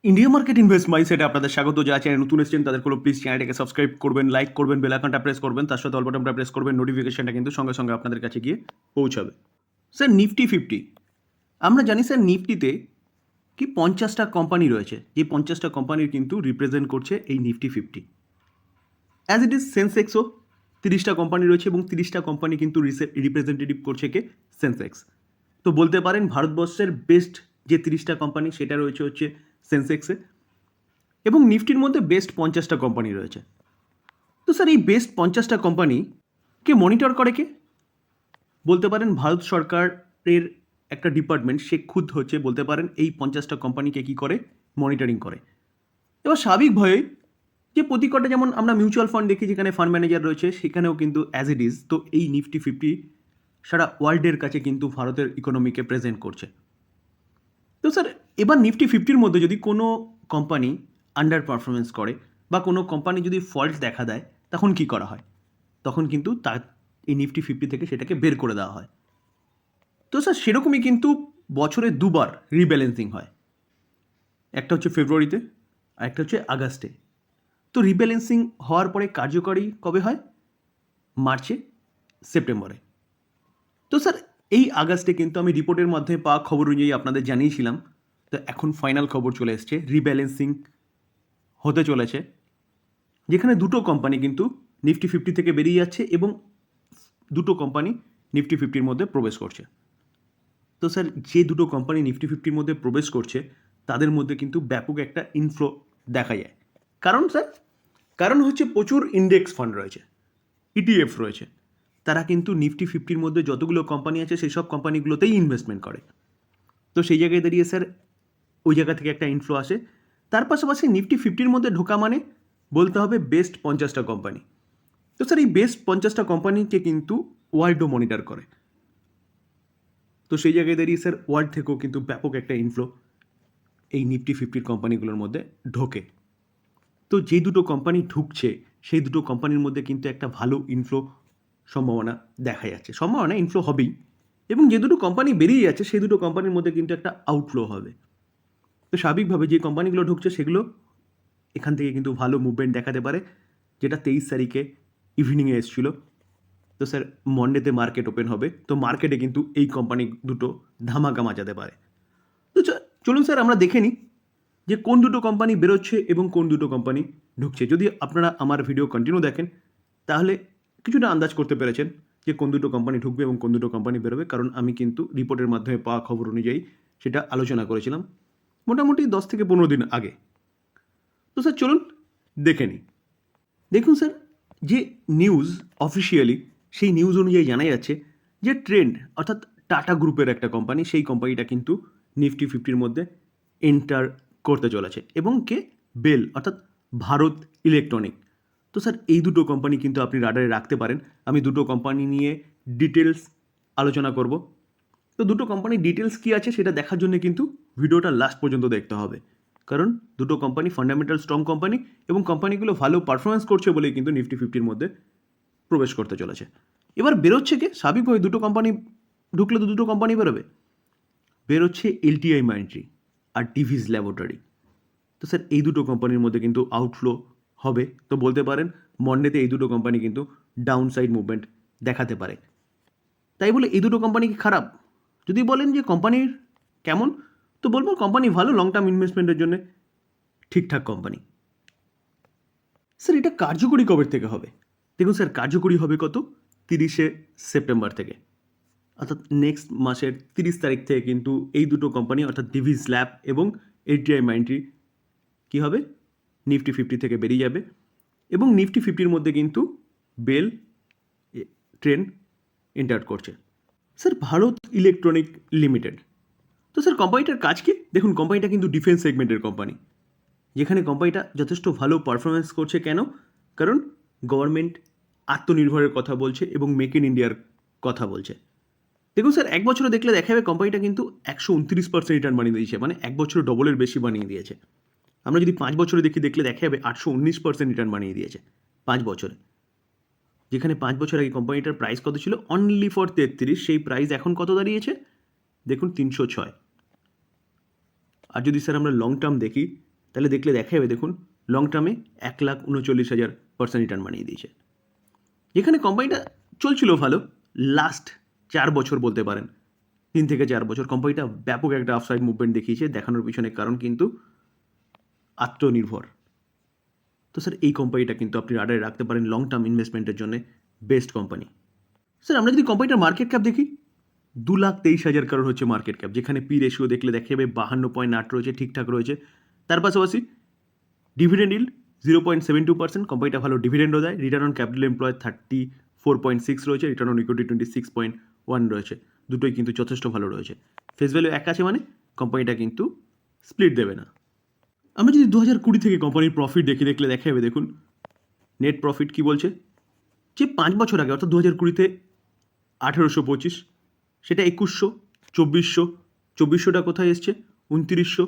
India market invest মাইন্ডসেটে আপনাদের স্বাগত। যারা চ্যানেল নতুন এসেছেন তাদের কোনো প্লিজ চ্যানেলটাকে সাবস্ক্রাইব করবেন, লাইক করবেন, বেল আইকনটা প্রেস করবেন, তার সাথে অল বাটনটা প্রেস করবেন। নোটিফিকেশনটা কিন্তু সঙ্গে সঙ্গে আপনাদের কাছে গিয়ে পৌঁছাবে। স্যার নিফটি 50 আমরা জানি স্যার নিফটিতে কি 50টা কোম্পানি রয়েছে, যে 50টা কোম্পানির কিন্তু রিপ্রেজেন্ট করছে এই নিফটি 50। অ্যাজ ইট ইজ সেন্সেক্সও 30টা কোম্পানি রয়েছে এবং 30টা কোম্পানি কিন্তু রিপ্রেজেন্টেটিভ করছে কে সেন্সেক্স। তো বলতে পারেন ভারতবর্ষের বেস্ট যে 30টা কোম্পানি সেটা রয়েছে হচ্ছে সেন্সেক্সে, এবং নিফটির মধ্যে বেস্ট 50টা কোম্পানি রয়েছে। তো স্যার এই বেস্ট 50টা কোম্পানিকে মনিটর করে কে? বলতে পারেন ভারত সরকারের একটা ডিপার্টমেন্ট, সে খুদ হচ্ছে বলতে পারেন এই 50টা কোম্পানিকে কী করে মনিটরিং করে। এবার স্বাভাবিকভাবেই যে প্রতি কটা যেমন আমরা মিউচুয়াল ফান্ড দেখি যেখানে ফান্ড ম্যানেজার রয়েছে, সেখানেও কিন্তু অ্যাজ ইট ইজ তো এই নিফটি 50 সারা ওয়ার্ল্ডের কাছে কিন্তু ভারতের ইকোনমিকে প্রেজেন্ট করছে। তো স্যার এবার নিফটি 50-র মধ্যে যদি কোনো কোম্পানি আন্ডার পারফরমেন্স করে বা কোনো কোম্পানি যদি ফল্ট দেখা দেয়, তখন কি করা হয়? তখন কিন্তু তার এই নিফটি 50 থেকে সেটাকে বের করে দেওয়া হয়। তো স্যার সেরকমই কিন্তু বছরে দুবার রিব্যালেন্সিং হয়, একটা হচ্ছে ফেব্রুয়ারিতে আর একটা হচ্ছে আগস্টে। তো রিব্যালেন্সিং হওয়ার পরে কার্যকরী কবে হয়? মার্চে, সেপ্টেম্বরে। তো স্যার এই আগস্টে কিন্তু আমি রিপোর্টের মাধ্যমে পাওয়া খবর অনুযায়ী আপনাদের জানিয়েছিলাম, তো এখন ফাইনাল খবর চলে এসছে, রিব্যালেন্সিং হতে চলেছে, যেখানে দুটো কোম্পানি কিন্তু নিফটি 50 থেকে বেরিয়ে যাচ্ছে এবং দুটো কোম্পানি নিফটি 50-র মধ্যে প্রবেশ করছে। তো স্যার যে দুটো কোম্পানি নিফটি 50-র মধ্যে প্রবেশ করছে তাদের মধ্যে কিন্তু ব্যাপক একটা ইনফ্লো দেখা যায়। কারণ স্যার কারণ হচ্ছে প্রচুর ইন্ডেক্স ফান্ড রয়েছে, ইটিএফ রয়েছে, তারা কিন্তু নিফটি 50-র মধ্যে যতগুলো কোম্পানি আছে সেই সব কোম্পানিগুলোতেই ইনভেস্টমেন্ট করে। তো সেই জায়গায় দাঁড়িয়ে স্যার ওই জায়গা থেকে একটা ইনফ্লো আসে। তার পাশাপাশি নিফটি 50-র মধ্যে ঢোকা মানে বলতে হবে বেস্ট 50টা কোম্পানি। তো স্যার এই বেস্ট 50টা কোম্পানিকে কিন্তু ওয়ার্ল্ডও মনিটর করে। তো সেই জায়গায় দাঁড়িয়ে স্যার ওয়ার্ল্ড থেকেও কিন্তু ব্যাপক একটা ইনফ্লো এই নিফটি 50-র কোম্পানিগুলোর মধ্যে ঢোকে। তো যে দুটো কোম্পানি ঢুকছে সেই দুটো কোম্পানির মধ্যে কিন্তু একটা ভালো ইনফ্লো সম্ভাবনা দেখা যাচ্ছে, সম্ভাবনা ইনফ্লো হবেই, এবং যে দুটো কোম্পানি বেরিয়ে যাচ্ছে সেই দুটো কোম্পানির মধ্যে কিন্তু একটা আউটফ্লো হবে। তো স্বাভাবিকভাবে যে কোম্পানিগুলো ঢুকছে সেগুলো এখান থেকে কিন্তু ভালো মুভমেন্ট দেখাতে পারে, যেটা 23 তারিখে ইভিনিংয়ে এসেছিলো। তো স্যার মন্ডেতে মার্কেট ওপেন হবে, তো মার্কেটে কিন্তু এই কোম্পানি দুটো ধামাকা মাচাতে পারে। তো চলুন স্যার আমরা দেখে নিই যে কোন দুটো কোম্পানি বেরোচ্ছে এবং কোন দুটো কোম্পানি ঢুকছে। যদি আপনারা আমার ভিডিও কন্টিনিউ দেখেন তাহলে কিছুটা আন্দাজ করতে পেরেছেন যে কোন দুটো কোম্পানি ঢুকবে এবং কোন দুটো কোম্পানি বেরোবে, কারণ আমি কিন্তু রিপোর্টের মাধ্যমে পাওয়া খবর অনুযায়ী সেটা আলোচনা করেছিলাম মোটামুটি 10 থেকে 15 দিন আগে। তো স্যার চলুন দেখে নিই। দেখুন স্যার, যে নিউজ অফিসিয়ালি সেই নিউজ অনুযায়ী জানা যাচ্ছে যে ট্রেন্ড অর্থাৎ টাটা গ্রুপের একটা কোম্পানি, সেই কোম্পানিটা কিন্তু নিফটি 50-র মধ্যে এন্টার করতে চলেছে, এবং কে বেল অর্থাৎ ভারত ইলেকট্রনিক। তো স্যার এই দুটো কোম্পানি কিন্তু আপনি রাডারে রাখতে পারেন। আমি দুটো কোম্পানি নিয়ে ডিটেলস আলোচনা করব। তো দুটো কোম্পানির ডিটেলস কী আছে সেটা দেখার জন্য কিন্তু ভিডিওটা লাস্ট পর্যন্ত দেখতে হবে, কারণ দুটো কোম্পানি ফান্ডামেন্টাল স্ট্রং কোম্পানি এবং কোম্পানিগুলো ভালো পারফরমেন্স করছে বলেই কিন্তু নিফটি 50-র মধ্যে প্রবেশ করতে চলেছে। এবার বেরোচ্ছে কে? স্বাভাবিকভাবে দুটো কোম্পানি ঢুকলে তো দুটো কোম্পানি বেরোবে। বেরোচ্ছে এলটিআই মাইন্ডট্রি আর ডিভিস ল্যাবরেটরি। তো স্যার এই দুটো কোম্পানির মধ্যে কিন্তু আউটফ্লো হবে। তো বলতে পারেন মন্ডেতে এই দুটো কোম্পানি কিন্তু ডাউন সাইড মুভমেন্ট দেখাতে পারে। তাই বলে এই দুটো কোম্পানি কি খারাপ? যদি বলেন যে কোম্পানির কেমন, তো বলবো কোম্পানি ভালো, লং টার্ম ইনভেস্টমেন্টের জন্য ঠিকঠাক কোম্পানি। স্যার এটা কার্যকরী কবে থেকে হবে? দেখুন স্যার কার্যকরী হবে কত? 30শে সেপ্টেম্বর থেকে, অর্থাৎ নেক্সট মাসের 30 তারিখ থেকে কিন্তু এই দুটো কোম্পানি অর্থাৎ ডিভিস ল্যাব এবং এলটিআই মাইন্ডট্রি কী হবে? নিফটি 50 থেকে বেরিয়ে যাবে, এবং নিফটি 50-র মধ্যে কিন্তু বেল ট্রেন এন্টার করছে। স্যার ভারত ইলেকট্রনিক লিমিটেড, তো স্যার কোম্পানিটার কাজ কি? দেখুন কোম্পানিটা কিন্তু ডিফেন্স সেগমেন্টের কোম্পানি, যেখানে কোম্পানিটা যথেষ্ট ভালো পারফরমেন্স করছে। কেন? কারণ গভর্নমেন্ট আত্মনির্ভরের কথা বলছে এবং মেক ইন ইন্ডিয়ার কথা বলছে। দেখুন স্যার এক বছরে দেখলে দেখা যাবে কোম্পানিটা কিন্তু 129% রিটার্ন বানিয়ে দিয়েছে, মানে এক বছরে ডবলের বেশি বানিয়ে দিয়েছে। আমরা যদি 5 বছরে দেখলে দেখা যাবে 819% রিটার্ন বানিয়ে দিয়েছে 5 বছরে। যেখানে 5 বছর আগে কোম্পানিটার প্রাইস কত ছিল? অনলি ফর 33, সেই প্রাইস এখন কত দাঁড়িয়েছে? দেখুন 306। আর যদি স্যার আমরা লং টার্ম দেখি তাহলে দেখলে দেখা যাবে দেখুন লং টার্মে 1,39,000% রিটার্ন বানিয়ে দিয়েছে। যেখানে কোম্পানিটা চলছিল ভালো, লাস্ট 4 বছর বলতে পারেন, 3 থেকে 4 বছর কোম্পানিটা ব্যাপক একটা আপসাইড মুভমেন্ট দেখিয়েছে। দেখানোর পিছনে কারণ কিন্তু আত্মনির্ভর। তো স্যার এই কোম্পানিটা কিন্তু আপনি রাডারে রাখতে পারেন লং টার্ম ইনভেস্টমেন্টের জন্য বেস্ট কোম্পানি। স্যার আমরা যদি কোম্পানিটার মার্কেট ক্যাপ দেখি, 2,23,000 কারোর হচ্ছে মার্কেট ক্যাপ, যেখানে পি রেশিও দেখলে দেখা যাবে 52.8 রয়েছে, ঠিকঠাক রয়েছে। তার পাশাপাশি ডিভিডেন্ড ইল্ড 0.72%, কোম্পানিটা ভালো ডিভিডেন্ডও দেয়। রিটার্ন অন ক্যাপিটাল এমপ্লয় 34.6 রয়েছে, রিটার্ন অন ইকুইটি 26.1 রয়েছে, দুটোই কিন্তু যথেষ্ট ভালো রয়েছে। ফেস ভ্যালু এক আছে মানে কোম্পানিটা কিন্তু স্প্লিট দেবে না। আমরা যদি 2020 থেকে কোম্পানির প্রফিট দেখলে দেখা যাবে দেখুন নেট প্রফিট কী বলছে, যে 5 বছর আগে অর্থাৎ 2020-তে 1825, সেটা 2100, 2400, 2400টা কোথায় এসছে, 2900,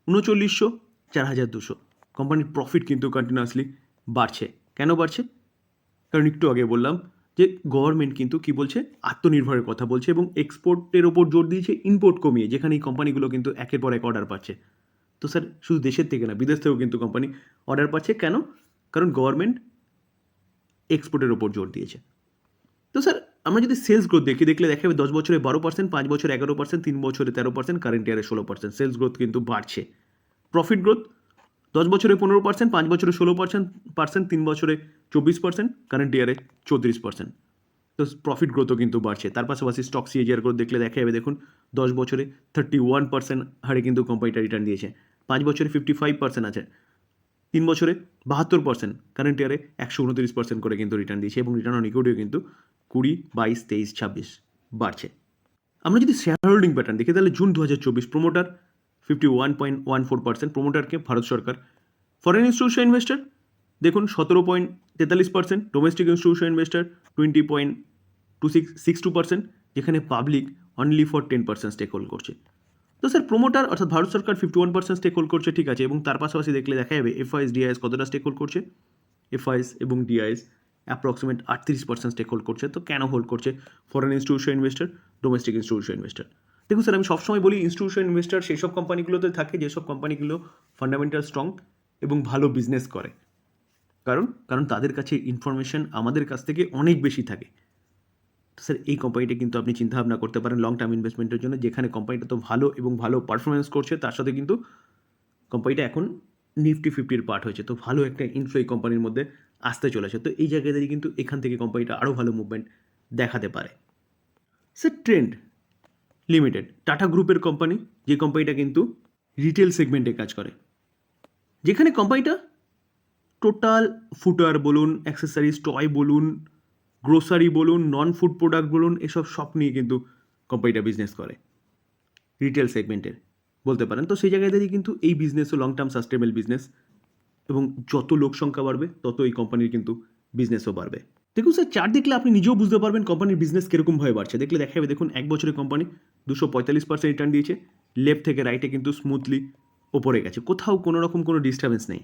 3900, 4200। কোম্পানির প্রফিট কিন্তু কন্টিনিউয়াসলি বাড়ছে। কেন বাড়ছে? কারণ একটু আগে বললাম যে গভর্নমেন্ট কিন্তু কি বলছে, আত্মনির্ভরের কথা বলছে এবং এক্সপোর্টের ওপর জোর দিয়েছে, ইম্পোর্ট কমিয়ে, যেখানে এই কোম্পানিগুলো কিন্তু একের পর এক অর্ডার পাচ্ছে। তো স্যার শুধু দেশের থেকে না, বিদেশ থেকেও কিন্তু কোম্পানি অর্ডার পাচ্ছে। কেন? কারণ গভর্নমেন্ট এক্সপোর্টের ওপর জোর দিয়েছে। তো স্যার আমরা যদি সেলস গ্রোথ দেখলে দেখা যাবে 10 বছরে 12%, 5 বছরে 11%, 3 বছরে 13%, কারেন্ট ইয়ারে 16%। সেলস গ্রোথ কিন্তু বাড়ছে। প্রফিট গ্রোথ 10 বছরে 15%, 5 বছরে 16%, 3 বছরে 24%, কারেন্ট ইয়ারে 34%। তো প্রফিট গ্রোথও কিন্তু বাড়ছে। তার পাশাপাশি স্টক সিএজিআর গ্রোথ দেখলে দেখা যাবে দেখুন 10 বছরে 31% হারে কিন্তু কোম্পানিটা রিটার্ন দিয়েছে, 5 বছরে 55% আছে, 3 বছরে 72%, কারেন্ট ইয়ারে 129% করে কিন্তু রিটার্ন দিয়েছে এবং রিটার্ন অন ইকুইটিও কিন্তু 20, 22, 23, 26 বাড়ছে। আমরা যদি শেয়ার হোল্ডিং প্যাটার্ন দেখি তাহলে জুন 2024 প্রোমোটার 51.14%, প্রোমোটারকে ভারত সরকার। ফরেন ইনস্টিটিউশন ইনভেস্টার দেখুন 17.43%, ডোমেস্টিক ইনস্টিটিউশন ইনভেস্টার 20.2662%, যেখানে public only for 10% stake hold করছে। তো স্যার প্রোমোটার অর্থাৎ ভারত সরকার 51% স্টেক হোল্ড করছে, ঠিক আছে, এবং তার পাশাপাশি দেখলে দেখা যাবে এফআইএস ডিআইএস কতটা স্টেক হোল্ড করছে, এফআইএস এবং ডিআইএস অ্যাপ্রক্সিমেট 38% স্টেক হোল্ড করছে। তো কেন হোল্ড করছে foreign institution investor, domestic institution investor? দেখুন স্যার আমি সবসময় বলি ইনস্টিটিউশন ইনভেস্টার সেই সব কোম্পানিগুলোতে থাকে যেসব কোম্পানিগুলো ফান্ডামেন্টাল স্ট্রং এবং ভালো বিজনেস করে। কারণ তাদের কাছে ইনফরমেশন আমাদের কাছ থেকে অনেক বেশি থাকে। তো স্যার এই কোম্পানিটা কিন্তু আপনি চিন্তাভাবনা করতে পারেন লং টার্ম ইনভেস্টমেন্টের জন্য, যেখানে কোম্পানিটা তো ভালো এবং ভালো পারফরমেন্স করছে, তার সাথে কিন্তু কোম্পানিটা এখন নিফটি 50-র পার্ট হয়েছে। তো ভালো একটা ইনফ্লো এই কোম্পানির মধ্যে আসতে চলেছে। তো এই জায়গায় দাঁড়িয়ে কিন্তু এখান থেকে কোম্পানিটা আরও ভালো মুভমেন্ট দেখাতে পারে। স্যার ট্রেন্ড লিমিটেড টাটা গ্রুপের কোম্পানি, যে কোম্পানিটা কিন্তু রিটেল সেগমেন্টে কাজ করে, যেখানে কোম্পানিটা টোটাল ফুটওয়্যার বলুন, অ্যাক্সেসরিজ, টয় বলুন, গ্রোসারি বলুন, নন ফুড প্রোডাক্ট বলুন, এসব সব নিয়ে কিন্তু কোম্পানিটা বিজনেস করে, রিটেল সেগমেন্টের বলতে পারেন। তো সেই জায়গায় দাঁড়িয়ে কিন্তু এই বিজনেসও লং টার্ম সাস্টেনেবল বিজনেস, এবং যত লোক সংখ্যা বাড়বে তত এই কোম্পানির কিন্তু বিজনেসও বাড়বে। দেখুন স্যার চার্ট দেখলে আপনি নিজেও বুঝতে পারবেন কোম্পানির বিজনেস কীরকমভাবে বাড়ছে। দেখলে দেখা যাবে দেখুন 1 বছরে কোম্পানি 245% রিটার্ন দিয়েছে, লেফট থেকে রাইটে কিন্তু স্মুথলি ওপরে গেছে, কোথাও কোনো রকম কোনো ডিস্টার্বেন্স নেই।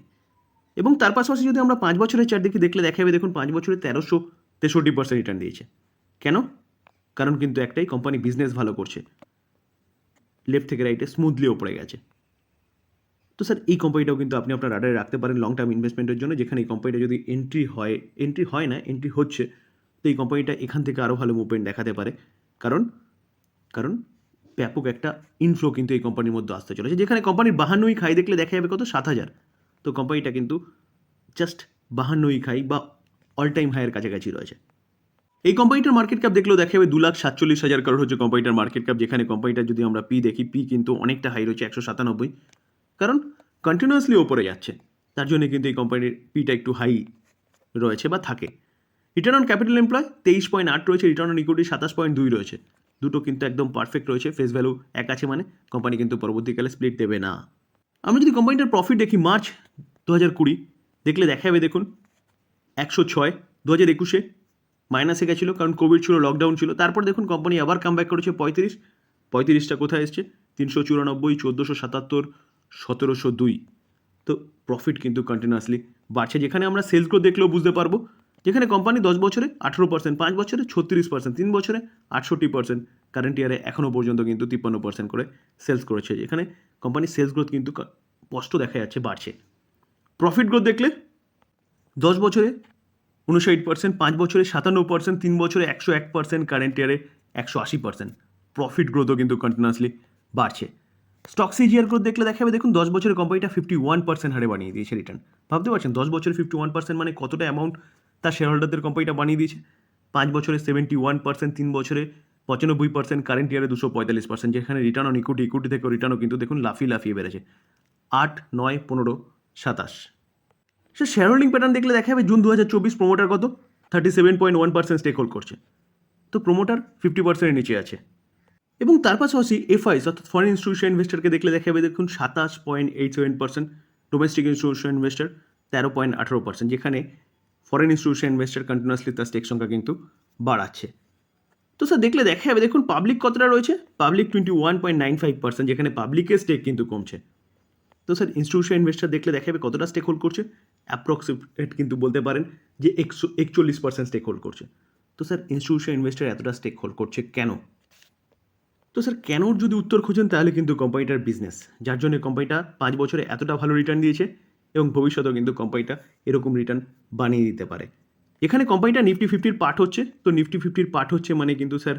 এবং তার পাশাপাশি যদি আমরা 5 বছরের চার্ট দেখলে দেখা যাবে দেখুন 5 বছরে 1363% রিটার্ন দিয়েছে। কেন? কারণ কিন্তু একটাই, কোম্পানি বিজনেস ভালো করছে, লেফট থেকে রাইটে স্মুথলি ওপরে গেছে। তো স্যার এই কোম্পানিটাও কিন্তু আপনি আপনার রাডারে রাখতে পারেন লং টার্ম ইনভেস্টমেন্টের জন্য, যেখানে এই কোম্পানিটা যদি এন্ট্রি হচ্ছে, তো এই কোম্পানিটা এখান থেকে আরও ভালো মুভমেন্ট দেখাতে পারে। কারণ ব্যাপক একটা ইনফ্লো কিন্তু এই কোম্পানির মধ্যে আসতে চলেছে, যেখানে কোম্পানির 52 খাই দেখলে দেখা যাবে কত 7,000। তো কোম্পানিটা কিন্তু জাস্ট 52 খাই বা অল টাইম হাইয়ের কাছাকাছি রয়েছে। এই কোম্পানিটার মার্কেট ক্যাপ দেখলেও দেখা যাবে 2,47,000 কারোর হচ্ছে কোম্পানিটার মার্কেট ক্যাপ, যেখানে কোম্পানিটা যদি আমরা পি দেখি, পি কিন্তু অনেকটা হাই রয়েছে 197, কারণ কন্টিনিউয়াসলি ওপরে যাচ্ছে, তার জন্য কিন্তু এই কোম্পানির পিটা একটু হাই রয়েছে বা থাকে। রিটার্ন অন ক্যাপিটাল এমপ্লয় 23.8 রয়েছে, রিটার্ন অন ইকুইটি 27.2 রয়েছে, দুটো কিন্তু একদম পারফেক্ট রয়েছে। ফেস ভ্যালু এক আছে মানে কোম্পানি কিন্তু পরবর্তীকালে স্প্লিট দেবে না। আমরা যদি কোম্পানিটার প্রফিট দেখি মার্চ 2020 দেখলে দেখা যাবে দেখুন 106, 2021 মাইনাসে গেছিলো কারণ কোভিড ছিল, লকডাউন ছিল। তারপর দেখুন কোম্পানি আবার কামব্যাক করেছে 35টা কোথায় এসছে 394, 1477, 1702। তো প্রফিট কিন্তু কন্টিনিউয়াসলি বাড়ছে, যেখানে আমরা সেলস গ্রোথ দেখলেও বুঝতে পারবো, যেখানে কোম্পানি 10 বছরে 18%, 5 বছরে 36%, 3 বছরে 68%, কারেন্ট ইয়ারে এখনও পর্যন্ত কিন্তু 53% করে সেলস করেছে, যেখানে কোম্পানির সেলস গ্রোথ কিন্তু স্পষ্ট দেখা যাচ্ছে বাড়ছে। প্রফিট গ্রোথ দেখলে 10 বছরে 59%, 5 বছরে 97%, 3 বছরে 101%, কারেন্ট ইয়ারে 180%। প্রফিট গ্রোথও কিন্তু কন্টিনিউয়াসলি বাড়ছে। স্টক সিজিআর গ্রোথ দেখলে দেখা যাবে দেখুন 10 বছরে কোম্পানিটা 51% হারে বানিয়ে দিয়েছে রিটার্ন। ভাবতে পারছেন 10 বছরে 51% মানে কতটা অ্যামাউন্ট তার শেয়ার হোল্ডারদের কোম্পানিটা বানিয়ে দিয়েছে। 5 বছরে 71%, 3 বছরে 95%, কারেন্ট ইয়ারে 245%, যেখানে রিটার্ন অন ইকুইটি থেকে রিটার্নও কিন্তু দেখুন লাফিয়ে বেড়েছে। 8, 9, 15, 27। সে শেয়ার হোল্ডিং প্যাটার্ন দেখলে দেখা যাবে জুন 2024 প্রোমোটার কত 37.1% স্টেক হোল্ড করছে। তো প্রোমোটার 50%-এর নিচে আছে। এবং তার পাশাপাশি এফআইস অর্থাৎ ফরেন ইনস্টিটিউশন ইনভেস্টরকে দেখলে দেখা যাবে দেখুন 27.87%, ডোমেস্টিক ইনস্টিটিউশন ইনভেস্টর 13.18%, যেখানে ফরেন ইনস্টিটিউশন ইনভেস্টর কন্টিনিউয়াসলি তার স্টেক সংখ্যা কিন্তু বাড়াচ্ছে। তো স্যার দেখলে দেখা যাবে দেখুন পাবলিক কতটা রয়েছে, পাবলিক 21.95%, যেখানে পাবলিকের স্টেক কিন্তু কমছে। তো স্যার ইনস্টিটিউশন ইনভেস্টর দেখলে দেখা যাবে কতটা স্টেক হোল্ড করছে, অ্যাপ্রক্সিমেট কিন্তু বলতে পারেন যে 41% স্টেক হোল্ড করছে। তো স্যার ইনস্টিটিউশন ইনভেস্টর এতটা স্টেক হোল্ড করছে কেন? তো স্যার কেনর যদি উত্তর খোঁজেন তাহলে কিন্তু কোম্পানিটার বিজনেস, যার জন্য কোম্পানিটা 5 বছরে এতটা ভালো রিটার্ন দিয়েছে এবং ভবিষ্যতেও কিন্তু কোম্পানিটা এরকম রিটার্ন বানিয়ে দিতে পারে। এখানে কোম্পানিটা নিফটি 50-র পার্ট হচ্ছে, তো নিফটি 50-র পার্ট হচ্ছে মানে কিন্তু স্যার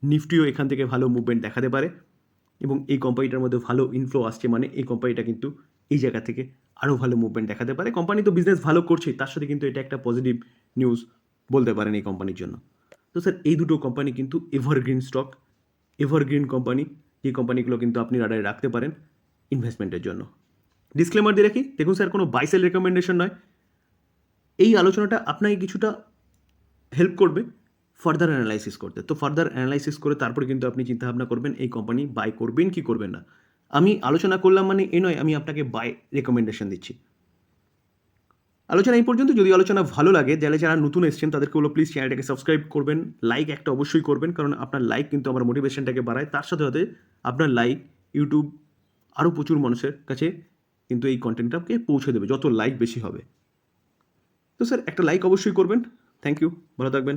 নিফটিও এখান থেকে ভালো মুভমেন্ট দেখাতে পারে এবং এই কোম্পানিটার মধ্যে ভালো ইনফ্লো আসছে মানে এই কোম্পানিটা কিন্তু এই জায়গা থেকে আরও ভালো মুভমেন্ট দেখাতে পারে। কোম্পানি তো বিজনেস ভালো করছে, তার সাথে কিন্তু এটা একটা পজিটিভ নিউজ বলতে পারেন এই কোম্পানির জন্য। তো স্যার এই দুটো কোম্পানি কিন্তু এভারগ্রিন স্টক, এভারগ্রিন কোম্পানি, এই কোম্পানিগুলো কিন্তু আপনি রাডারে রাখতে পারেন ইনভেস্টমেন্টের জন্য। ডিসক্লেমার দিয়ে রাখি, দেখুন স্যার কোনো বাই সেল রেকমেন্ডেশন নয়। এই আলোচনাটা আপনাকে কিছুটা হেল্প করবে ফার্দার অ্যানালাইসিস করতে। তো ফার্দার অ্যানালাইসিস করে তারপরে কিন্তু আপনি চিন্তাভাবনা করবেন এই কোম্পানি বাই করবেন কি করবেন না। আমি আলোচনা করলাম মানে এ নয় আমি আপনাকে বাই রেকমেন্ডেশন দিচ্ছি। আলোচনা এই পর্যন্ত। যদি আলোচনা ভালো লাগে তাহলে যারা নতুন এসেছেন তাদেরকে বলো প্লিজ চ্যানেলটাকে সাবস্ক্রাইব করবেন, লাইক একটা অবশ্যই করবেন, কারণ আপনার লাইক কিন্তু আমার মোটিভেশনটাকে বাড়ায়। তার সাথে সাথে আপনার লাইক ইউটিউব আরও প্রচুর মানুষের কাছে কিন্তু এই কন্টেন্টটাকে পৌঁছে দেবে যত লাইক বেশি হবে। তো স্যার একটা লাইক অবশ্যই করবেন। থ্যাংক ইউ, ভালো থাকবেন।